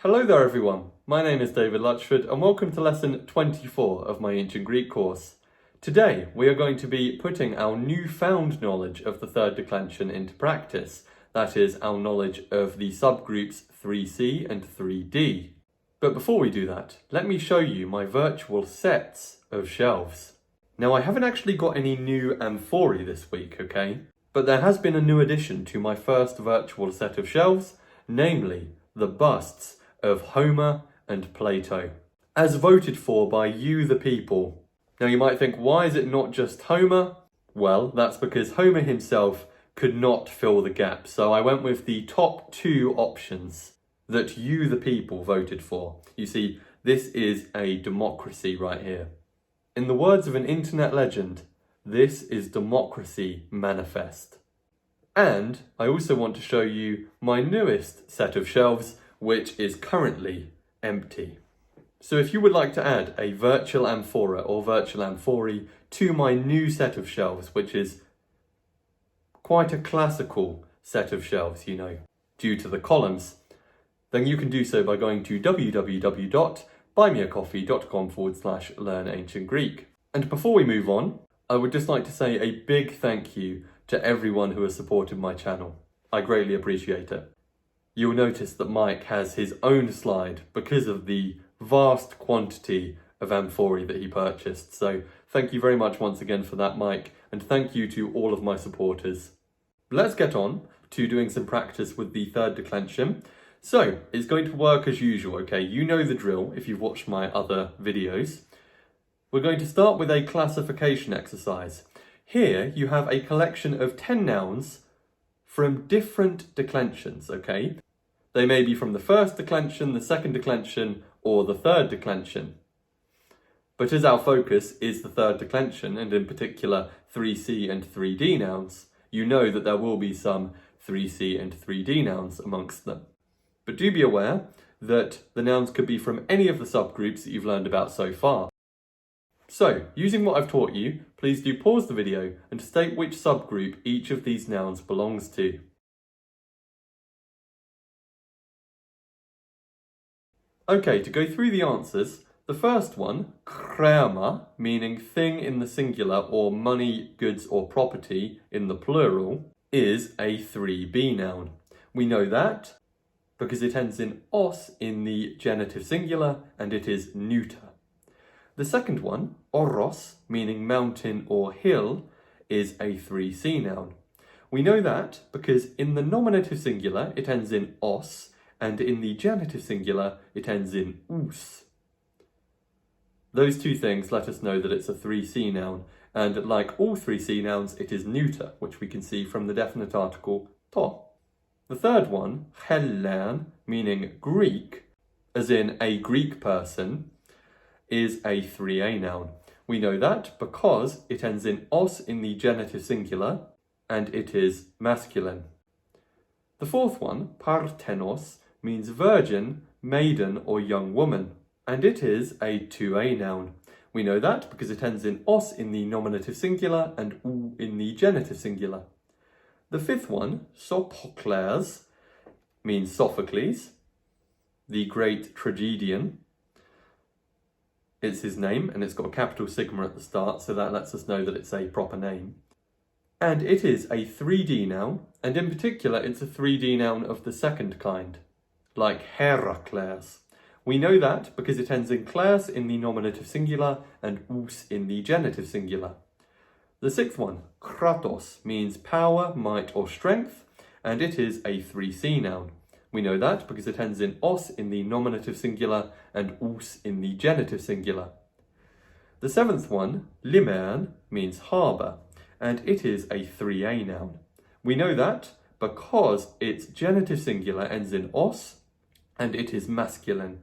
Hello there everyone, my name is David Luchford and welcome to lesson 24 of my Ancient Greek course. Today we are going to be putting our newfound knowledge of the third declension into practice, that is our knowledge of the subgroups 3C and 3D. But before we do that, let me show you my virtual sets of shelves. Now I haven't actually got any new amphorae this week, okay? But there has been a new addition to my first virtual set of shelves, namely the busts of Homer and Plato, as voted for by you the people. Now you might think, why is it not just Homer? Well, that's because Homer himself could not fill the gap, so I went with the top two options that you the people voted for. You see, this is a democracy right here. In the words of an internet legend, this is democracy manifest. And I also want to show you my newest set of shelves, which is currently empty. So if you would like to add a virtual amphora or virtual amphorae to my new set of shelves, which is quite a classical set of shelves, you know, due to the columns, then you can do so by going to www.buymeacoffee.com/learnancientgreek. And before we move on, I would just like to say a big thank you to everyone who has supported my channel. I greatly appreciate it. You'll notice that Mike has his own slide because of the vast quantity of amphorae that he purchased. So thank you very much once again for that, Mike, and thank you to all of my supporters. Let's get on to doing some practice with the third declension. So it's going to work as usual, okay? You know the drill if you've watched my other videos. We're going to start with a classification exercise. Here you have a collection of 10 nouns from different declensions, okay? They may be from the first declension, the second declension, or the third declension. But as our focus is the third declension, and in particular 3C and 3D nouns, you know that there will be some 3C and 3D nouns amongst them. But do be aware that the nouns could be from any of the subgroups that you've learned about so far. So, using what I've taught you, please do pause the video and state which subgroup each of these nouns belongs to. Okay, to go through the answers, the first one, krema, meaning thing in the singular or money, goods or property in the plural, is a 3B noun. We know that because it ends in os in the genitive singular and it is neuter. The second one, oros, meaning mountain or hill, is a 3C noun. We know that because in the nominative singular it ends in os, and in the genitive singular it ends in ous. Those two things let us know that it's a 3C noun, and like all 3C nouns it is neuter, which we can see from the definite article to. The third one, Hellen, meaning Greek, as in a Greek person, is a 3A noun. We know that because it ends in os in the genitive singular and it is masculine. The fourth one, Parthenos, means virgin, maiden or young woman, and it is a 2A noun. We know that because it ends in os in the nominative singular and ou in the genitive singular. The fifth one, Sophocles, means Sophocles, the great tragedian. It's his name, and it's got a capital sigma at the start, so that lets us know that it's a proper name. And it is a 3D noun, and in particular it's a 3D noun of the second kind, like Heracles. We know that because it ends in class in the nominative singular and ous in the genitive singular. The sixth one, kratos, means power, might or strength, and it is a 3C noun. We know that because it ends in os in the nominative singular and ous in the genitive singular. The seventh one, limern, means harbour, and it is a 3A noun. We know that because its genitive singular ends in os and it is masculine.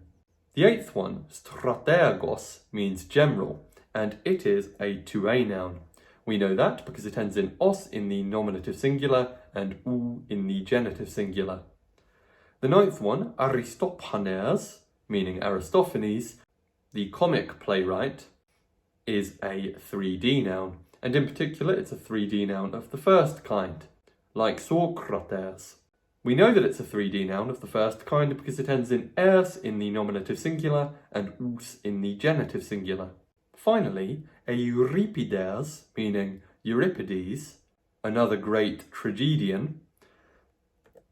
The eighth one, strategos, means general, and it is a 2A noun. We know that because it ends in os in the nominative singular and ou in the genitive singular. The ninth one, Aristophanes, meaning Aristophanes, the comic playwright, is a 3D noun, and in particular it's a 3D noun of the first kind, like Socrates. We know that it's a 3D noun of the first kind because it ends in ers in the nominative singular and ous in the genitive singular. Finally, a Euripides, meaning Euripides, another great tragedian,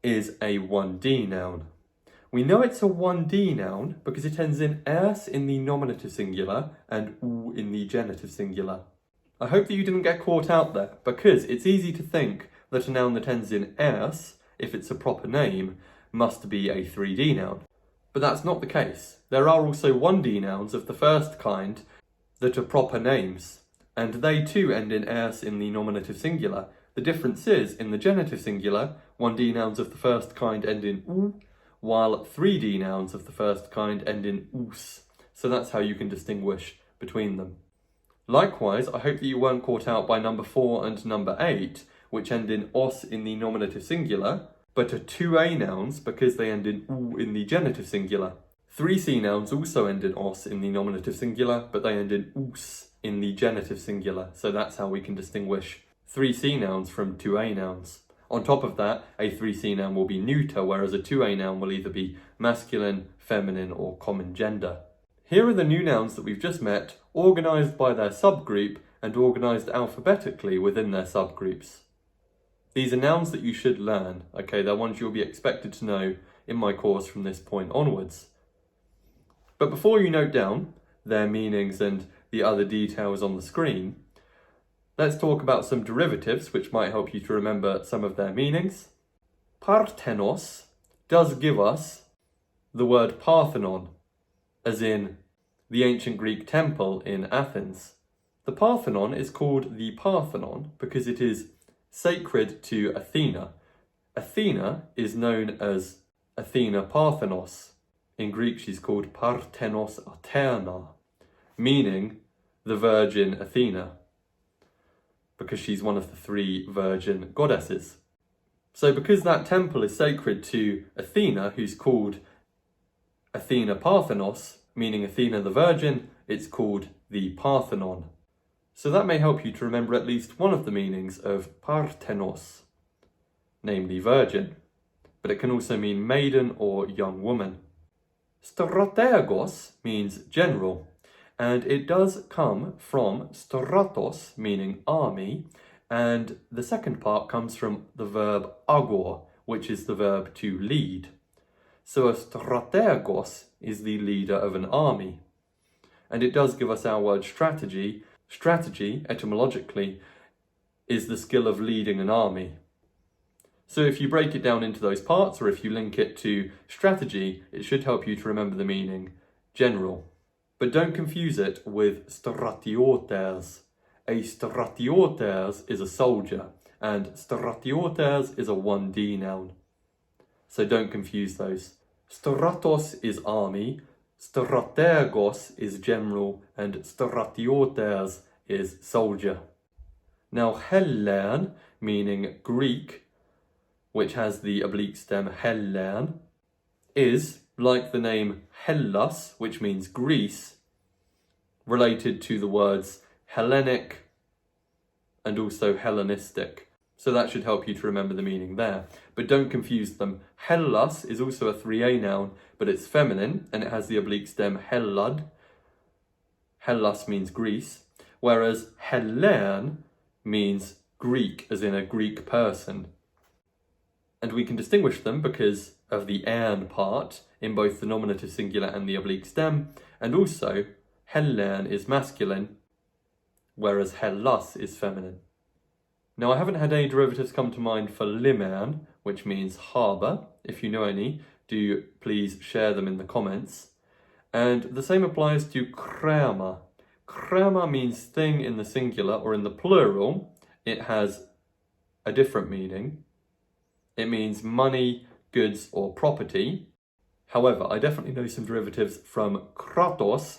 is a 1D noun. We know it's a 1D noun because it ends in ers in the nominative singular and ou in the genitive singular. I hope that you didn't get caught out there, because it's easy to think that a noun that ends in ers, if it's a proper name, must be a 3D noun. But that's not the case. There are also 1D nouns of the first kind that are proper names, and they too end in ers in the nominative singular. The difference is, in the genitive singular, 1D nouns of the first kind end in ou, while 3D nouns of the first kind end in ous. So that's how you can distinguish between them. Likewise, I hope that you weren't caught out by number 4 and number 8, which end in os in the nominative singular, but are 2A nouns because they end in ou in the genitive singular. 3C nouns also end in os in the nominative singular, but they end in ous in the genitive singular. So that's how we can distinguish 3C nouns from 2A nouns. On top of that, a 3C noun will be neuter, whereas a 2A noun will either be masculine, feminine, or common gender. Here are the new nouns that we've just met, organised by their subgroup and organised alphabetically within their subgroups. These are nouns that you should learn, okay? They're ones you'll be expected to know in my course from this point onwards. But before you note down their meanings and the other details on the screen, let's talk about some derivatives which might help you to remember some of their meanings. Parthenos does give us the word Parthenon, as in the ancient Greek temple in Athens. The Parthenon is called the Parthenon because it is sacred to Athena. Athena is known as Athena Parthenos. In Greek she's called Parthenos Aterna, meaning the Virgin Athena, because she's one of the 3 virgin goddesses. So because that temple is sacred to Athena, who's called Athena Parthenos, meaning Athena the Virgin, it's called the Parthenon. So that may help you to remember at least one of the meanings of Parthenos, namely virgin, but it can also mean maiden or young woman. Strategos means general, and it does come from stratos, meaning army, and the second part comes from the verb agor, which is the verb to lead. So a strategos is the leader of an army. And it does give us our word strategy. Strategy, etymologically, is the skill of leading an army. So if you break it down into those parts, or if you link it to strategy, it should help you to remember the meaning general. But don't confuse it with stratiotes. A stratiotes is a soldier, and stratiotes is a 1D noun. So don't confuse those. Stratos is army, strategos is general, and stratiotes is soldier. Now Hellen, meaning Greek, which has the oblique stem Hellen, is, like the name Hellas, which means Greece, related to the words Hellenic and also Hellenistic. So that should help you to remember the meaning there. But don't confuse them. Hellas is also a 3A noun, but it's feminine and it has the oblique stem Hellad. Hellas means Greece, whereas Hellen means Greek, as in a Greek person. And we can distinguish them because of the an part in both the nominative singular and the oblique stem, and also Hellen is masculine, whereas Hellas is feminine. Now I haven't had any derivatives come to mind for liman, which means harbour. If you know any, do please share them in the comments. And the same applies to krama. Krama means thing in the singular, or in the plural, it has a different meaning. It means money, goods, or property. However, I definitely know some derivatives from kratos,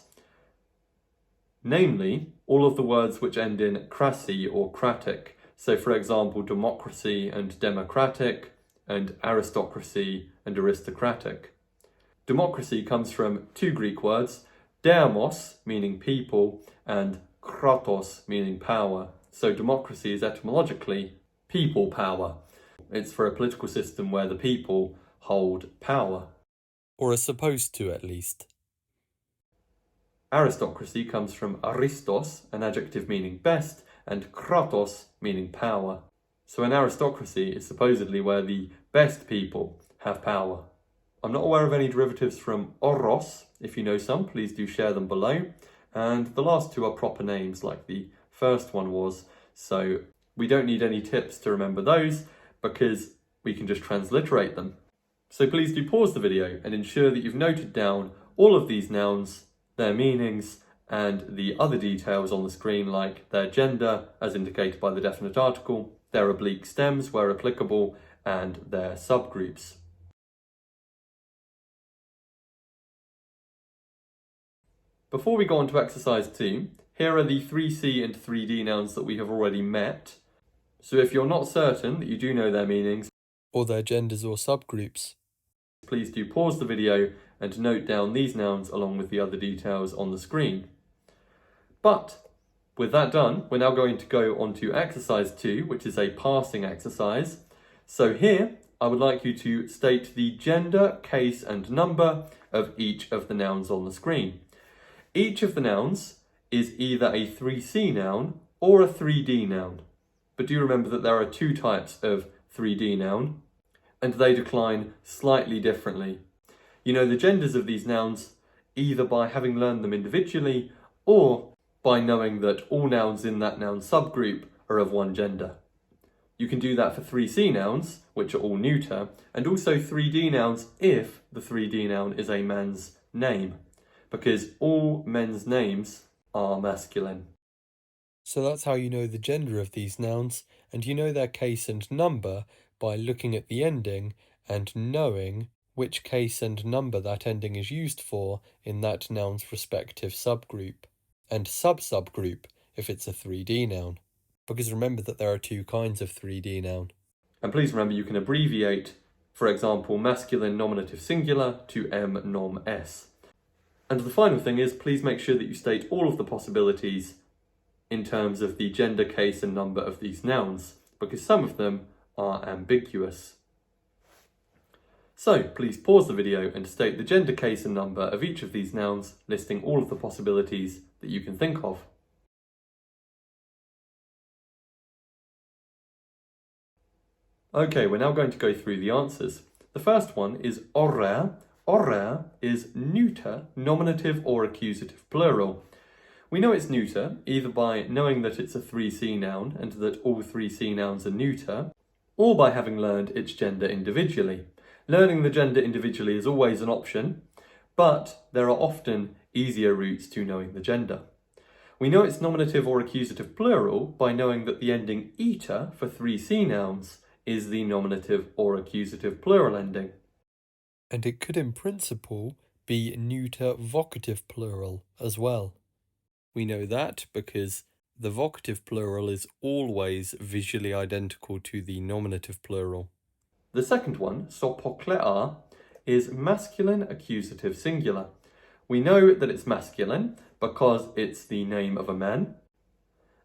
namely all of the words which end in krasi or kratic. So for example, democracy and democratic, and aristocracy and aristocratic. Democracy comes from 2 Greek words, demos, meaning people, and kratos, meaning power. So democracy is etymologically people power. It's for a political system where the people hold power. Or are supposed to, at least. Aristocracy comes from aristos, an adjective meaning best, and kratos, meaning power. So an aristocracy is supposedly where the best people have power. I'm not aware of any derivatives from oros. If you know some, please do share them below. And the last two are proper names, like the first one was. So we don't need any tips to remember those, because we can just transliterate them. So please do pause the video and ensure that you've noted down all of these nouns, their meanings, and the other details on the screen, like their gender, as indicated by the definite article, their oblique stems where applicable, and their subgroups. Before we go on to exercise 2, here are the 3C and 3D nouns that we have already met. So if you're not certain that you do know their meanings, or their genders or subgroups, please do pause the video and note down these nouns along with the other details on the screen. But with that done, we're now going to go on to exercise 2, which is a parsing exercise. So here, I would like you to state the gender, case, and number of each of the nouns on the screen. Each of the nouns is either a 3C noun or a 3D noun. But do remember that there are two types of 3D noun, and they decline slightly differently. You know the genders of these nouns either by having learned them individually or by knowing that all nouns in that noun subgroup are of one gender. You can do that for 3C nouns, which are all neuter, and also 3D nouns if the 3D noun is a man's name, because all men's names are masculine. So that's how you know the gender of these nouns, and you know their case and number by looking at the ending and knowing which case and number that ending is used for in that noun's respective subgroup, and sub-subgroup if it's a 3D noun. Because remember that there are two kinds of 3D noun. And please remember you can abbreviate, for example, masculine nominative singular to M nom S. And the final thing is, please make sure that you state all of the possibilities in terms of the gender, case, and number of these nouns, because some of them are ambiguous. So please pause the video and state the gender, case, and number of each of these nouns, listing all of the possibilities that you can think of. Okay, we're now going to go through the answers. The first one is horaire. Horaire is neuter, nominative or accusative plural. We know it's neuter either by knowing that it's a 3C noun and that all 3C nouns are neuter, or by having learned its gender individually. Learning the gender individually is always an option, but there are often easier routes to knowing the gender. We know it's nominative or accusative plural by knowing that the ending iter for 3C nouns is the nominative or accusative plural ending. And it could in principle be neuter vocative plural as well. We know that because the vocative plural is always visually identical to the nominative plural. The second one, sopoklea, is masculine accusative singular. We know that it's masculine because it's the name of a man.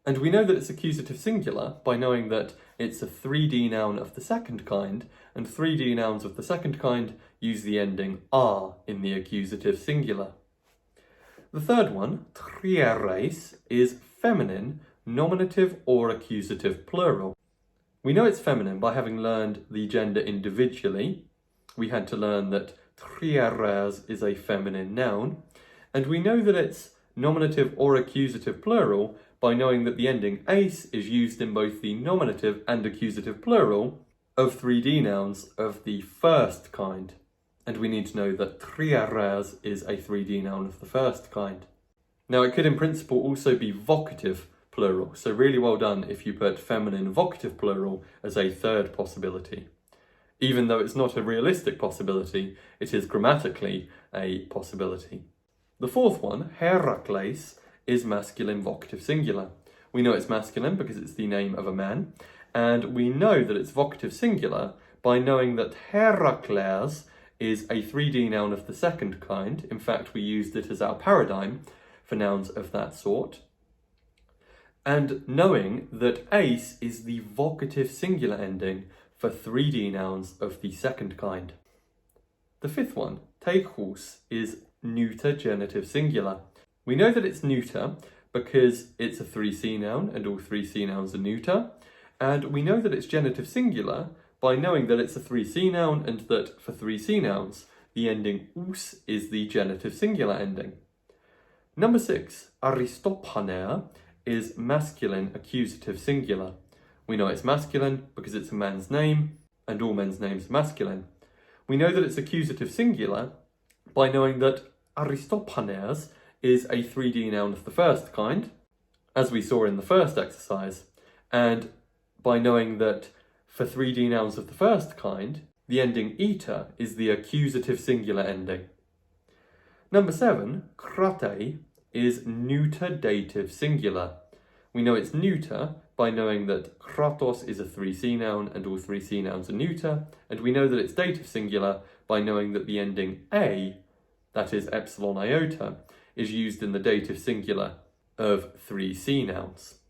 And we know that it's accusative singular by knowing that it's a 3D noun of the second kind, and 3D nouns of the second kind use the ending "r" in the accusative singular. The third one, trieres, is feminine, nominative or accusative plural. We know it's feminine by having learned the gender individually. We had to learn that trieres is a feminine noun, and we know that it's nominative or accusative plural by knowing that the ending "ase" is used in both the nominative and accusative plural of 3D nouns of the first kind. And we need to know that trieres is a 3D noun of the first kind. Now it could in principle also be vocative plural, so really well done if you put feminine vocative plural as a third possibility. Even though it's not a realistic possibility, it is grammatically a possibility. The fourth one, Herakles, is masculine vocative singular. We know it's masculine because it's the name of a man, and we know that it's vocative singular by knowing that Herakles is a 3D noun of the second kind. In fact, we used it as our paradigm for nouns of that sort. And knowing that "ase" is the vocative singular ending for 3D nouns of the second kind. The fifth one, teichos, is neuter genitive singular. We know that it's neuter because it's a 3C noun and all 3C nouns are neuter. And we know that it's genitive singular by knowing that it's a 3C noun and that for 3C nouns, the ending ous is the genitive singular ending. Number 6, aristopaner, is masculine accusative singular. We know it's masculine because it's a man's name and all men's names are masculine. We know that it's accusative singular by knowing that aristopaners is a 3D noun of the first kind, as we saw in the first exercise, and by knowing that for 3D nouns of the first kind, the ending eta is the accusative singular ending. Number 7, krate, is neuter dative singular. We know it's neuter by knowing that kratos is a 3C noun and all 3C nouns are neuter, and we know that it's dative singular by knowing that the ending a, that is epsilon iota, is used in the dative singular of 3C nouns.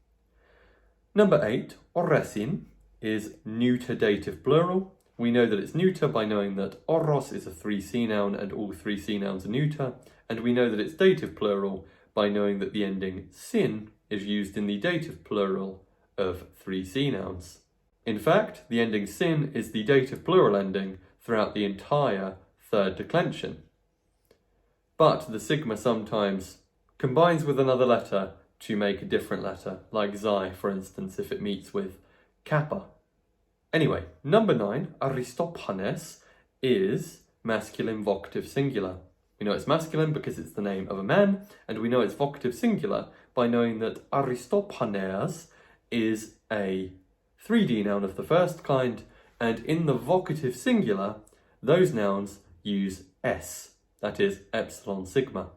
Number 8, oresin, is neuter dative plural. We know that it's neuter by knowing that oros is a 3C noun and all 3C nouns are neuter, and we know that it's dative plural by knowing that the ending sin is used in the dative plural of 3C nouns. In fact, the ending sin is the dative plural ending throughout the entire third declension. But the sigma sometimes combines with another letter to make a different letter, like xi, for instance, if it meets with kappa. Anyway, number 9, aristopanes, is masculine vocative singular. We know it's masculine because it's the name of a man, and we know it's vocative singular by knowing that aristopanes is a 3D noun of the first kind, and in the vocative singular, those nouns use s, that is epsilon sigma.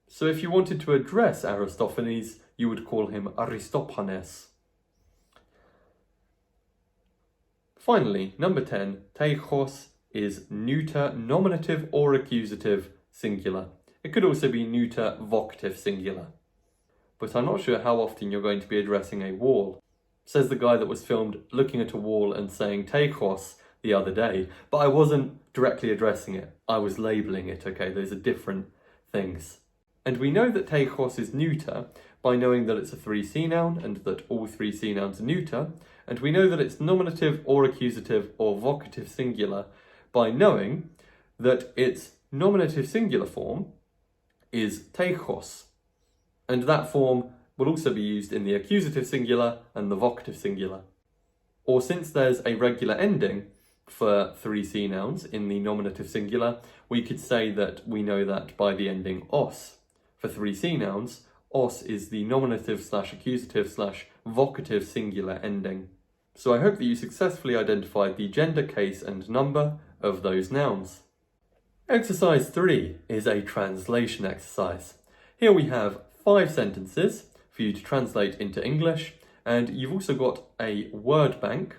So if you wanted to address Aristophanes, you would call him Aristopanes. Finally, number 10, teichos, is neuter nominative or accusative singular. It could also be neuter vocative singular. But I'm not sure how often you're going to be addressing a wall. Says the guy that was filmed looking at a wall and saying teichos the other day, but I wasn't directly addressing it. I was labelling it, okay? Those are different things. And we know that teichos is neuter by knowing that it's a 3C noun and that all 3C nouns are neuter, and we know that it's nominative or accusative or vocative singular by knowing that its nominative singular form is teichos, and that form will also be used in the accusative singular and the vocative singular. Or since there's a regular ending for 3C nouns in the nominative singular, we could say that we know that by the ending os. For 3C nouns, os is the nominative slash accusative slash vocative singular ending. So I hope that you successfully identified the gender, case and number of those nouns. Exercise 3 is a translation exercise. Here we have 5 sentences for you to translate into English, and you've also got a word bank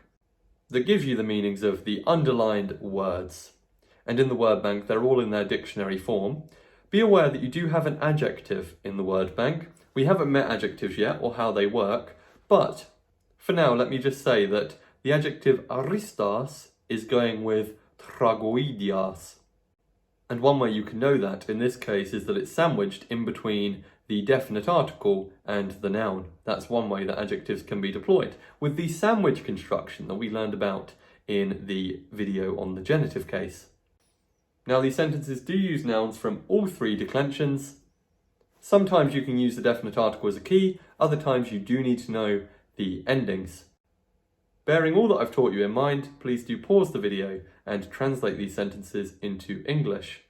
that gives you the meanings of the underlined words. And in the word bank, they're all in their dictionary form. Be aware that you do have an adjective in the word bank. We haven't met adjectives yet or how they work, but for now, let me just say that the adjective aristas is going with tragoidias. And one way you can know that in this case is that it's sandwiched in between the definite article and the noun. That's one way that adjectives can be deployed, with the sandwich construction that we learned about in the video on the genitive case. Now, these sentences do use nouns from all 3 declensions. Sometimes you can use the definite article as a key, other times you do need to know the endings. Bearing all that I've taught you in mind, please do pause the video and translate these sentences into English.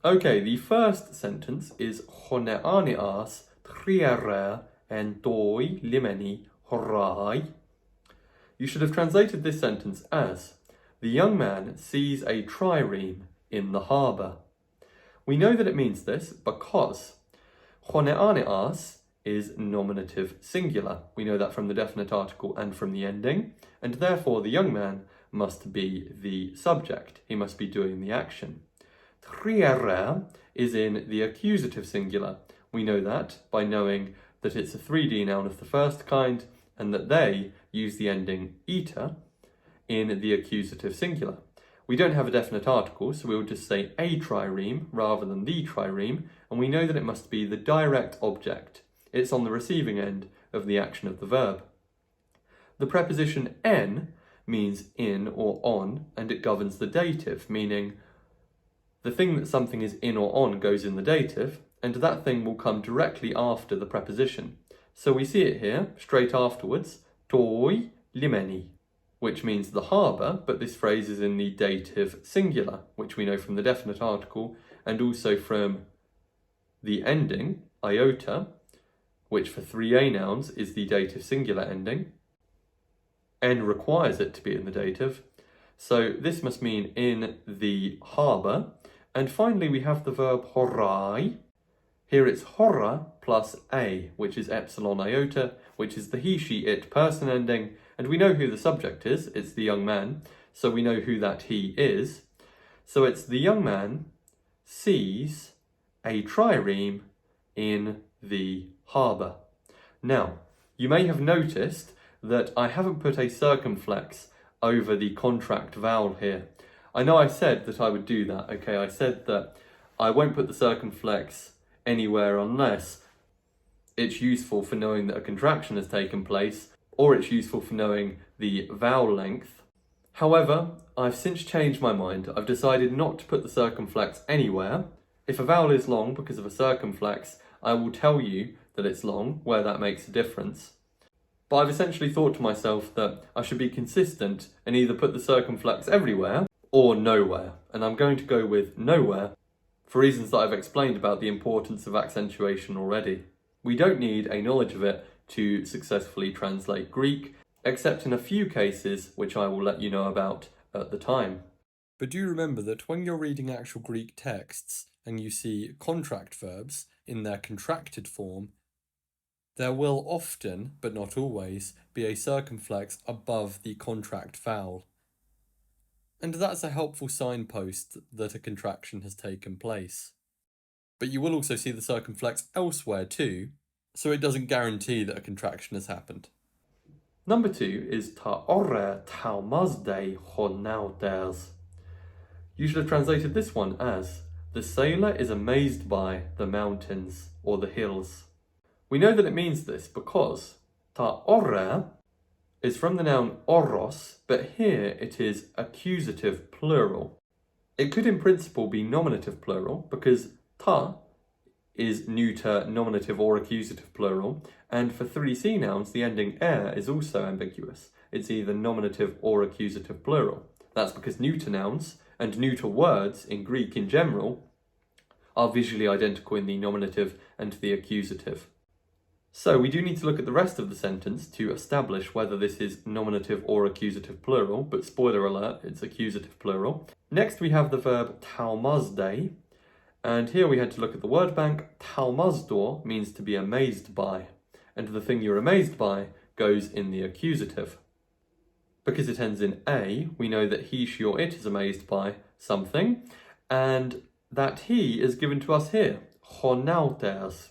Okay, the first sentence is Honeanias triere en doi limeni horai. You should have translated this sentence as, the young man sees a trireme in the harbour. We know that it means this because Honeanias is nominative singular. We know that from the definite article and from the ending, and therefore the young man must be the subject. He must be doing the action. Triere is in the accusative singular. We know that by knowing that it's a 3D noun of the first kind, and that they use the ending ita in the accusative singular. We don't have a definite article, so we'll just say a trireme rather than the trireme, and we know that it must be the direct object. It's on the receiving end of the action of the verb. The preposition en means in or on, and it governs the dative, meaning the thing that something is in or on goes in the dative, and that thing will come directly after the preposition. So we see it here, straight afterwards, toi limeni, which means the harbour, but this phrase is in the dative singular, which we know from the definite article, and also from the ending, iota, which for 3a nouns is the dative singular ending. En requires it to be in the dative, so this must mean in the harbour. And finally we have the verb horai. Here it's hora plus a, which is epsilon iota, which is the he, she, it person ending, and we know who the subject is, it's the young man, so we know who that he is. So it's the young man sees a trireme in the harbour. Now, you may have noticed that I haven't put a circumflex over the contract vowel here. I know I said that I would do that, okay? I said that I won't put the circumflex anywhere unless it's useful for knowing that a contraction has taken place, or it's useful for knowing the vowel length. However, I've since changed my mind. I've decided not to put the circumflex anywhere. If a vowel is long because of a circumflex, I will tell you that it's long, where that makes a difference. But I've essentially thought to myself that I should be consistent and either put the circumflex everywhere or nowhere. And I'm going to go with nowhere for reasons that I've explained about the importance of accentuation already. We don't need a knowledge of it to successfully translate Greek, except in a few cases which I will let you know about at the time. But do remember that when you're reading actual Greek texts and you see contract verbs in their contracted form, there will often, but not always, be a circumflex above the contract vowel. And that's a helpful signpost that a contraction has taken place. But you will also see the circumflex elsewhere too, so it doesn't guarantee that a contraction has happened. Number 2 is ta orre taumazde honauters. You should have translated this one as the sailor is amazed by the mountains or the hills. We know that it means this because ta orre is from the noun oros, but here it is accusative plural. It could in principle be nominative plural because ta is neuter, nominative or accusative plural, and for 3C nouns the ending er is also ambiguous. It's either nominative or accusative plural. That's because neuter nouns and neuter words in Greek in general are visually identical in the nominative and the accusative. So we do need to look at the rest of the sentence to establish whether this is nominative or accusative plural, but spoiler alert, it's accusative plural. Next we have the verb taumazde, and here we had to look at the word bank. Talmazdor means to be amazed by, and the thing you're amazed by goes in the accusative. Because it ends in a, we know that he, she or it is amazed by something, and that he is given to us here, honauters.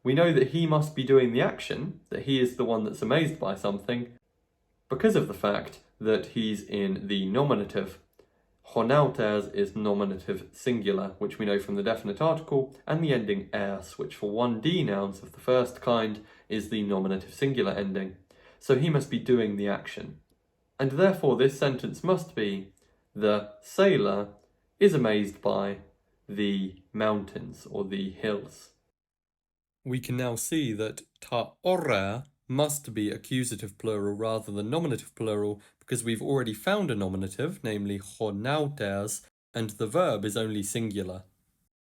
We know that he must be doing the action, that he is the one that's amazed by something, because of the fact that he's in the nominative. Honauters is nominative singular, which we know from the definite article, and the ending ers, which for 1D nouns of the first kind is the nominative singular ending. So he must be doing the action. And therefore this sentence must be, the sailor is amazed by the mountains or the hills. We can now see that ta orre must be accusative plural rather than nominative plural because we've already found a nominative, namely honauters, and the verb is only singular.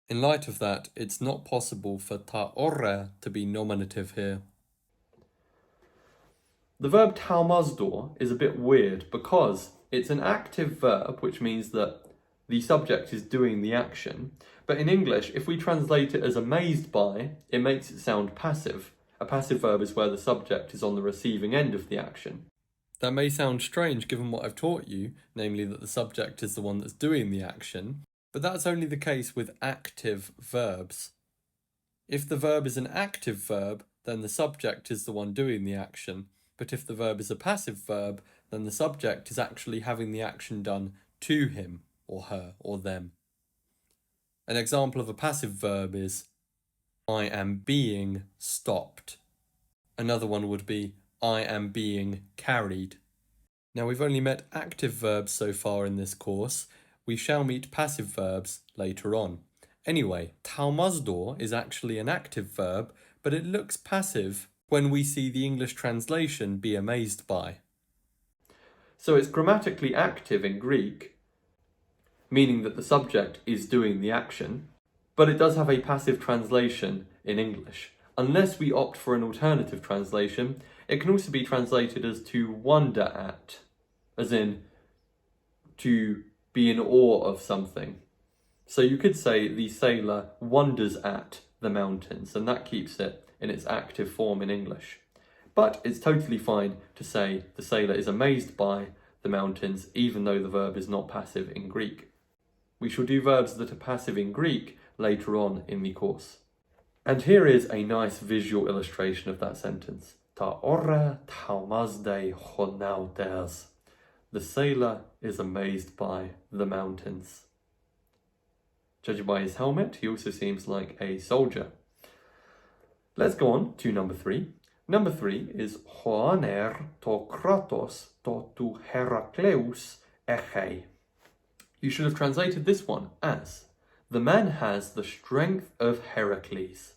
In light of that, it's not possible for ta orre to be nominative here. The verb talmazdor is a bit weird because it's an active verb, which means that the subject is doing the action. But in English, if we translate it as amazed by, it makes it sound passive. A passive verb is where the subject is on the receiving end of the action. That may sound strange given what I've taught you, namely that the subject is the one that's doing the action, but that's only the case with active verbs. If the verb is an active verb, then the subject is the one doing the action. But if the verb is a passive verb, then the subject is actually having the action done to him or her or them. An example of a passive verb is I am being stopped. Another one would be I am being carried. Now we've only met active verbs so far in this course. We shall meet passive verbs later on. Anyway, talmazdor is actually an active verb, but it looks passive when we see the English translation be amazed by. So it's grammatically active in Greek, meaning that the subject is doing the action, but it does have a passive translation in English. Unless we opt for an alternative translation, it can also be translated as to wonder at, as in to be in awe of something. So you could say the sailor wonders at the mountains, and that keeps it in its active form in English. But it's totally fine to say the sailor is amazed by the mountains, even though the verb is not passive in Greek. We shall do verbs that are passive in Greek later on in the course. And here is a nice visual illustration of that sentence. Ta orre talmazde honauters. The sailor is amazed by the mountains. Judging by his helmet, he also seems like a soldier. Let's go on to number 3. Number 3 is Hoaner to Kratos to Herakleus echei. You should have translated this one as, the man has the strength of Heracles.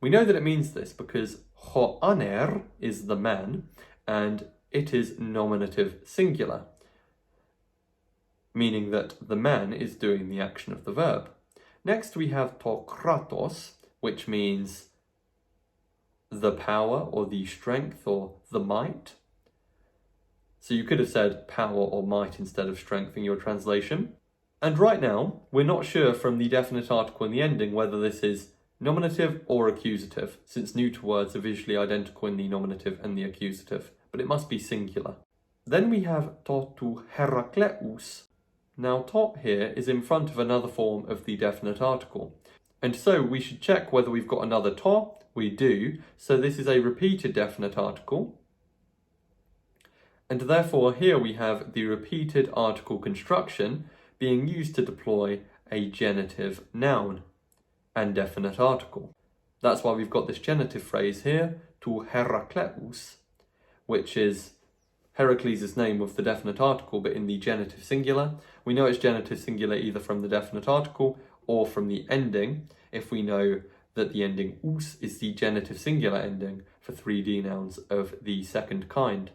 We know that it means this because Hoaner is the man and it is nominative singular, meaning that the man is doing the action of the verb. Next we have to Kratos, which means the power or the strength or the might. So you could have said power or might instead of strength in your translation. And right now, we're not sure from the definite article in the ending whether this is nominative or accusative, since neuter words are visually identical in the nominative and the accusative, but it must be singular. Then we have to Herakleus. Now to here is in front of another form of the definite article. And so we should check whether we've got another to. We do. So this is a repeated definite article. And therefore here we have the repeated article construction being used to deploy a genitive noun and definite article. That's why we've got this genitive phrase here, to Herakleus, which is Heracles' name with the definite article, but in the genitive singular. We know it's genitive singular either from the definite article or from the ending, if we know that the ending us is the genitive singular ending for 3D nouns of the second kind.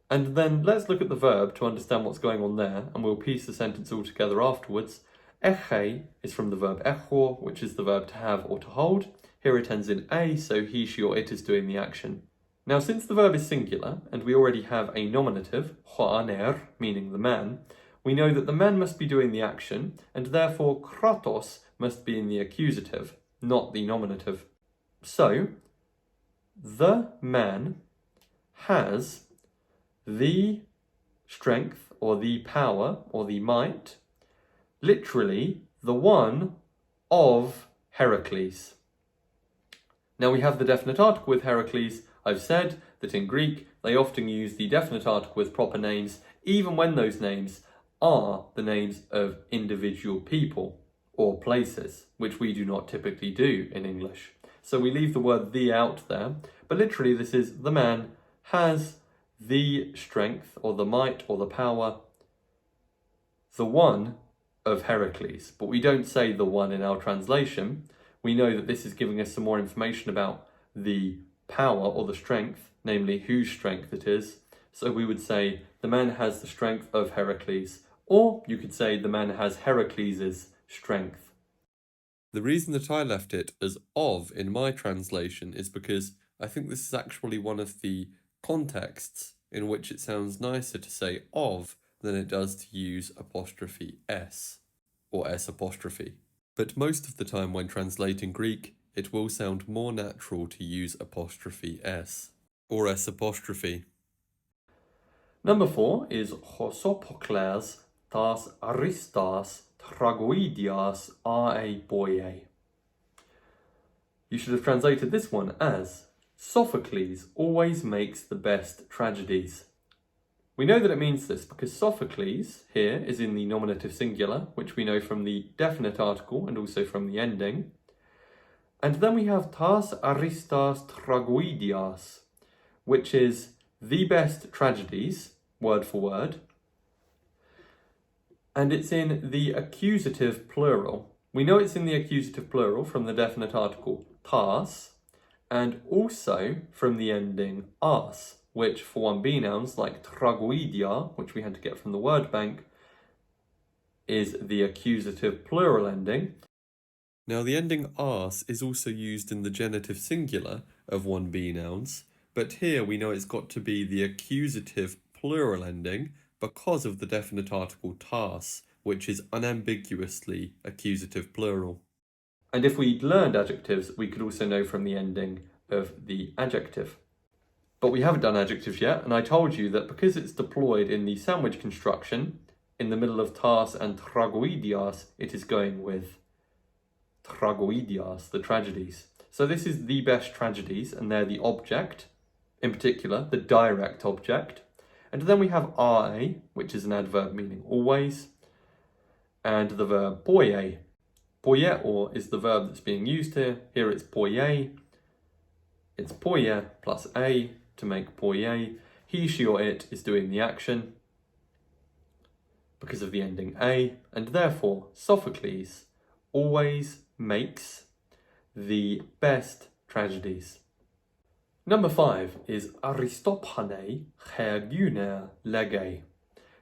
And then let's look at the verb to understand what's going on there, and we'll piece the sentence all together afterwards. Echei is from the verb echor, which is the verb to have or to hold. Here it ends in a, so he, she, or it is doing the action. Now, since the verb is singular, and we already have a nominative, hoaner, meaning the man, we know that the man must be doing the action, and therefore kratos must be in the accusative, not the nominative. So, the man has the strength, or the power, or the might, literally the one of Heracles. Now we have the definite article with Heracles. I've said that in Greek they often use the definite article with proper names, even when those names are the names of individual people or places, which we do not typically do in English. So we leave the word the out there, but literally this is the man has the strength or the might or the power, the one of Heracles. But we don't say the one in our translation. We know that this is giving us some more information about the power or the strength, namely whose strength it is. So we would say the man has the strength of Heracles, or you could say the man has Heracles' strength. The reason that I left it as of in my translation is because I think this is actually one of the contexts in which it sounds nicer to say of than it does to use apostrophe s or s apostrophe. But most of the time when translating Greek, it will sound more natural to use apostrophe s or s apostrophe. Number 4 is Chosopokles tas aristas tragoidias ae boie. You should have translated this one as, Sophocles always makes the best tragedies. We know that it means this because Sophocles here is in the nominative singular, which we know from the definite article and also from the ending. And then we have tas aristas tragoidias, which is the best tragedies, word for word. And it's in the accusative plural. We know it's in the accusative plural from the definite article tas, and also from the ending as, which for 1b nouns like tragoidia, which we had to get from the word bank, is the accusative plural ending. Now the ending as is also used in the genitive singular of 1b nouns, but here we know it's got to be the accusative plural ending because of the definite article tas, which is unambiguously accusative plural. And if we'd learned adjectives, we could also know from the ending of the adjective. But we haven't done adjectives yet, and I told you that because it's deployed in the sandwich construction, in the middle of tas and tragoidias, it is going with tragoidias, the tragedies. So this is the best tragedies, and they're the object, in particular, the direct object. And then we have are, which is an adverb meaning always, and the verb poie. Poieor is the verb that's being used here. Here it's poie. It's poie plus a to make poie. He, she, or it is doing the action because of the ending a, and therefore Sophocles always makes the best tragedies. Number 5 is Aristophane herguner lege.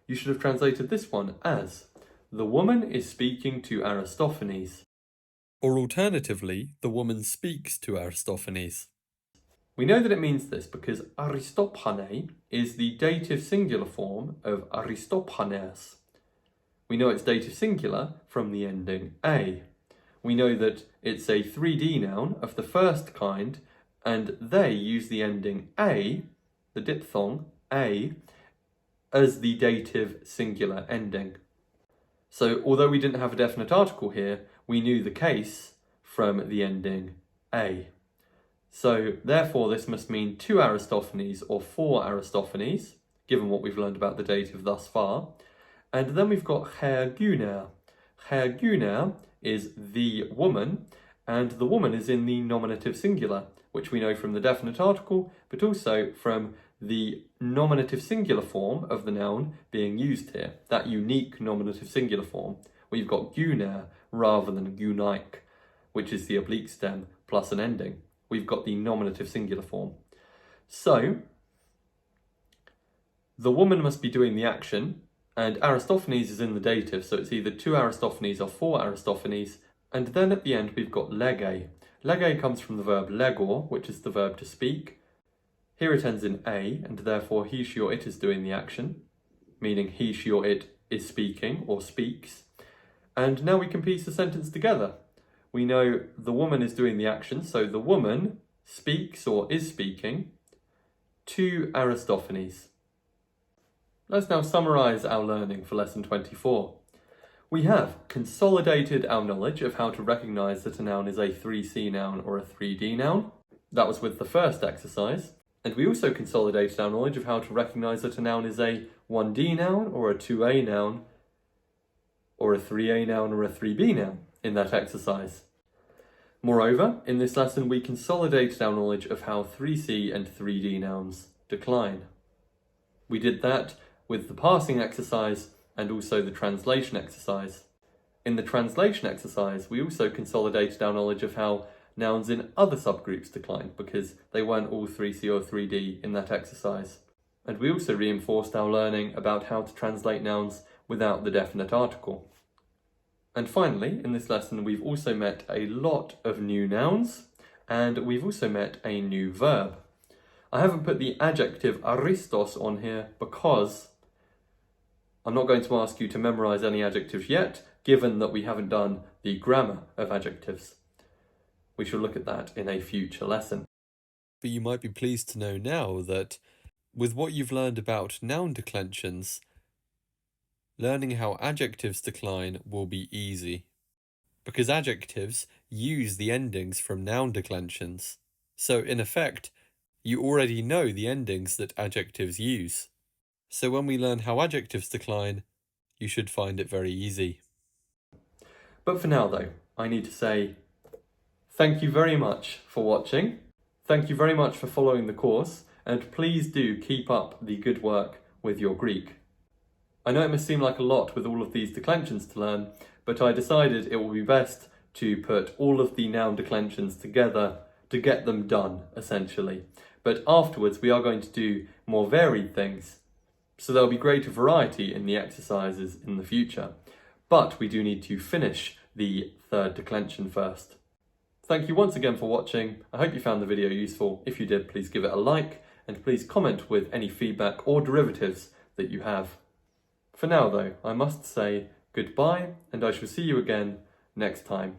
You should have translated this one as the woman is speaking to Aristophanes. Or alternatively, the woman speaks to Aristophanes. We know that it means this because Aristophane is the dative singular form of Aristophanes. We know it's dative singular from the ending a. We know that it's a 3D noun of the first kind, and they use the ending a, the diphthong a, as the dative singular ending. So although we didn't have a definite article here, we knew the case from the ending a. So therefore this must mean to Aristophanes or for Aristophanes, given what we've learned about the dative thus far. And then we've got herguner. Herguner is the woman, and the woman is in the nominative singular, which we know from the definite article, but also from the nominative singular form of the noun being used here, that unique nominative singular form. We've got guner rather than gunaik, which is the oblique stem plus an ending. We've got the nominative singular form. So, the woman must be doing the action, and Aristophanes is in the dative, so it's either to Aristophanes or for Aristophanes. And then at the end we've got lege. Lege comes from the verb legor, which is the verb to speak. Here it ends in a, and therefore he, she, or it is doing the action, meaning he, she, or it is speaking or speaks. And now we can piece the sentence together. We know the woman is doing the action, so the woman speaks or is speaking to Aristophanes. Let's now summarise our learning for lesson 24. We have consolidated our knowledge of how to recognise that a noun is a 3C noun or a 3D noun. That was with the first exercise. And we also consolidated our knowledge of how to recognise that a noun is a 1D noun or a 2A noun or a 3A noun or a 3B noun in that exercise. Moreover, in this lesson we consolidated our knowledge of how 3C and 3D nouns decline. We did that with the parsing exercise and also the translation exercise. In the translation exercise, we also consolidated our knowledge of how nouns in other subgroups decline because they weren't all 3C or 3D in that exercise. And we also reinforced our learning about how to translate nouns without the definite article. And finally, in this lesson, we've also met a lot of new nouns and we've also met a new verb. I haven't put the adjective aristos on here because I'm not going to ask you to memorise any adjectives yet, given that we haven't done the grammar of adjectives. We shall look at that in a future lesson. But you might be pleased to know now that with what you've learned about noun declensions, learning how adjectives decline will be easy. Because adjectives use the endings from noun declensions. So in effect, You already know the endings that adjectives use. So when we learn how adjectives decline, you should find it very easy. But for now though, I need to say thank you very much for watching. Thank you very much for following the course, and please do keep up the good work with your Greek. I know it must seem like a lot with all of these declensions to learn, but I decided it will be best to put all of the noun declensions together to get them done, essentially. But afterwards we are going to do more varied things, so there'll be greater variety in the exercises in the future. But we do need to finish the third declension first. Thank you once again for watching. I hope you found the video useful. If you did, please give it a like, and please comment with any feedback or derivatives that you have. For now though, I must say goodbye, and I shall see you again next time.